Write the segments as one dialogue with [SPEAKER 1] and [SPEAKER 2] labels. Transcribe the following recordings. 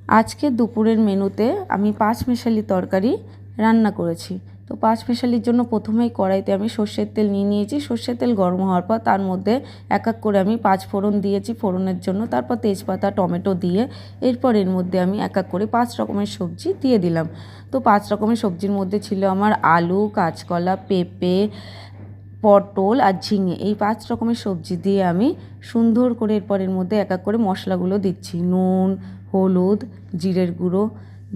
[SPEAKER 1] আজকে দুপুরের মেনুতে আমি পাঁচমেশালি তরকারি রান্না করেছি। তো পাঁচমেশালির জন্য প্রথমেই কড়াইতে আমি সর্ষের তেল নিয়ে নিয়েছি। সর্ষের তেল গরম হওয়ার পর তার মধ্যে এক এক করে আমি 5 ফোড়ন দিয়েছি ফোড়নের জন্য। তারপর তেজপাতা, টমেটো দিয়ে এরপর এর মধ্যে আমি এক এক করে 5 রকমের সবজি দিয়ে দিলাম। তো 5 রকমের সবজির মধ্যে ছিল আমার আলু, কাঁচকলা, পেঁপে, পটল আর ঝিঙে। এই 5 রকমের সবজি দিয়ে আমি সুন্দর করে এরপর এর মধ্যে এক এক করে মশলাগুলো দিচ্ছি। নুন, হলুদ, জিরের গুঁড়ো।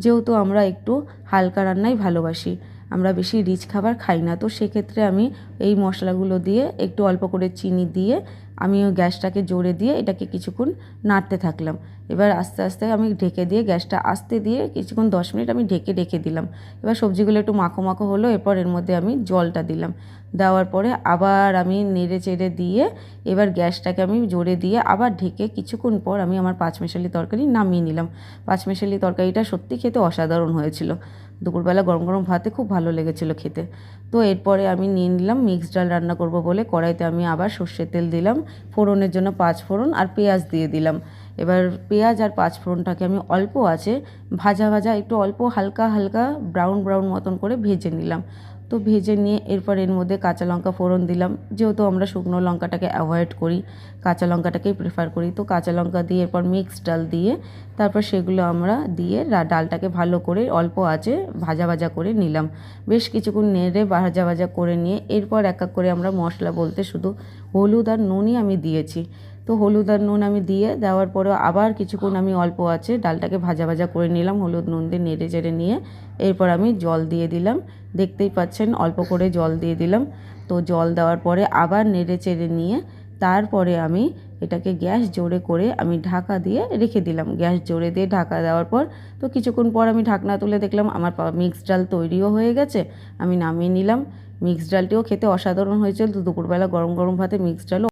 [SPEAKER 1] যেহেতু আমরা একটু হালকা রান্নাই ভালোবাসি, আমরা বেশি রিচ খাবার খাই না, তো সেক্ষেত্রে আমি এই মশলাগুলো দিয়ে একটু অল্প করে চিনি দিয়ে আমি ওই গ্যাসটাকে জোরে দিয়ে এটাকে কিছুক্ষণ নাড়তে থাকলাম। এবার আস্তে আস্তে আমি ঢেকে দিয়ে গ্যাসটা আস্তে দিয়ে কিছুক্ষণ 10 মিনিট আমি ঢেকে রেখে দিলাম। এবার সবজিগুলো একটু মাখো মাখো হলো, এরপর এর মধ্যে আমি জলটা দিলাম। দেওয়ার পরে আবার আমি নেড়ে চেড়ে দিয়ে এবার গ্যাসটাকে আমি জোরে দিয়ে আবার ঢেকে কিছুক্ষণ পর আমি আমার পাঁচমেশালি তরকারি নামিয়ে নিলাম। পাঁচমেশালি তরকারিটা সত্যি খেতে অসাধারণ হয়েছিল। দুপুরবেলা গরম গরম ভাতে খুব ভালো লেগেছিল খেতে। তো এরপরে আমি নিয়ে নিলাম মিক্সড ডাল রান্না করব বলে কড়াইতে আমি আবার সর্ষের তেল দিলাম, ফোড়নের জন্য 5 ফোড়ন আর পেঁয়াজ দিয়ে দিলাম। এবার পেঁয়াজ আর 5 ফোড়নটাকে আমি অল্প আছে ভাজা ভাজা একটু অল্প হালকা হালকা ব্রাউন ব্রাউন মতন করে ভেজে নিলাম। তো ভেজে নিয়ে এরপর এর মধ্যে কাঁচা লঙ্কা ফোড়ন দিলাম। যেহেতু আমরা শুকনো লঙ্কাটাকে অ্যাভয়েড করি, কাঁচা লঙ্কাটাকেই প্রেফার করি, তো কাঁচা লঙ্কা দিয়ে এরপর মিক্সড ডাল দিয়ে তারপর সেগুলো আমরা দিয়ে ডালটাকে ভালো করে অল্প আঁচে ভাজা ভাজা করে নিলাম। বেশ কিছুক্ষণ নেড়ে ভাজা ভাজা করে নিয়ে এরপর এক এক করে আমরা মশলা বলতে শুধু হলুদ আর নুনই আমি দিয়েছি। তো হলুদ আর নুন আমি দিয়ে দেওয়ার পরেও আবার কিছুক্ষণ আমি অল্প আঁচে ডালটাকে ভাজা ভাজা করে নিলাম হলুদ নুন দিয়ে নেড়ে চেড়ে নিয়ে এরপর আমি জল দিয়ে দিলাম। দেখতেই পাচ্ছেন অল্প করে জল দিয়ে দিলাম। তো জল দেওয়ার পরে আবার নেড়ে চেড়ে নিয়ে তারপরে আমি এটাকে গ্যাস জোরে করে আমি ঢাকা দিয়ে রেখে দিলাম। গ্যাস জোরে দিয়ে ঢাকা দেওয়ার পর তো কিছুক্ষণ পর আমি ঢাকনা তুলে দেখলাম আমার মিক্সড ডাল তৈরিও হয়ে গেছে। আমি নামিয়ে নিলাম। মিক্সড ডালটিও খেতে অসাধারণ হয়েছিল। তো দুপুরবেলা গরম গরম ভাতে মিক্সড ডালও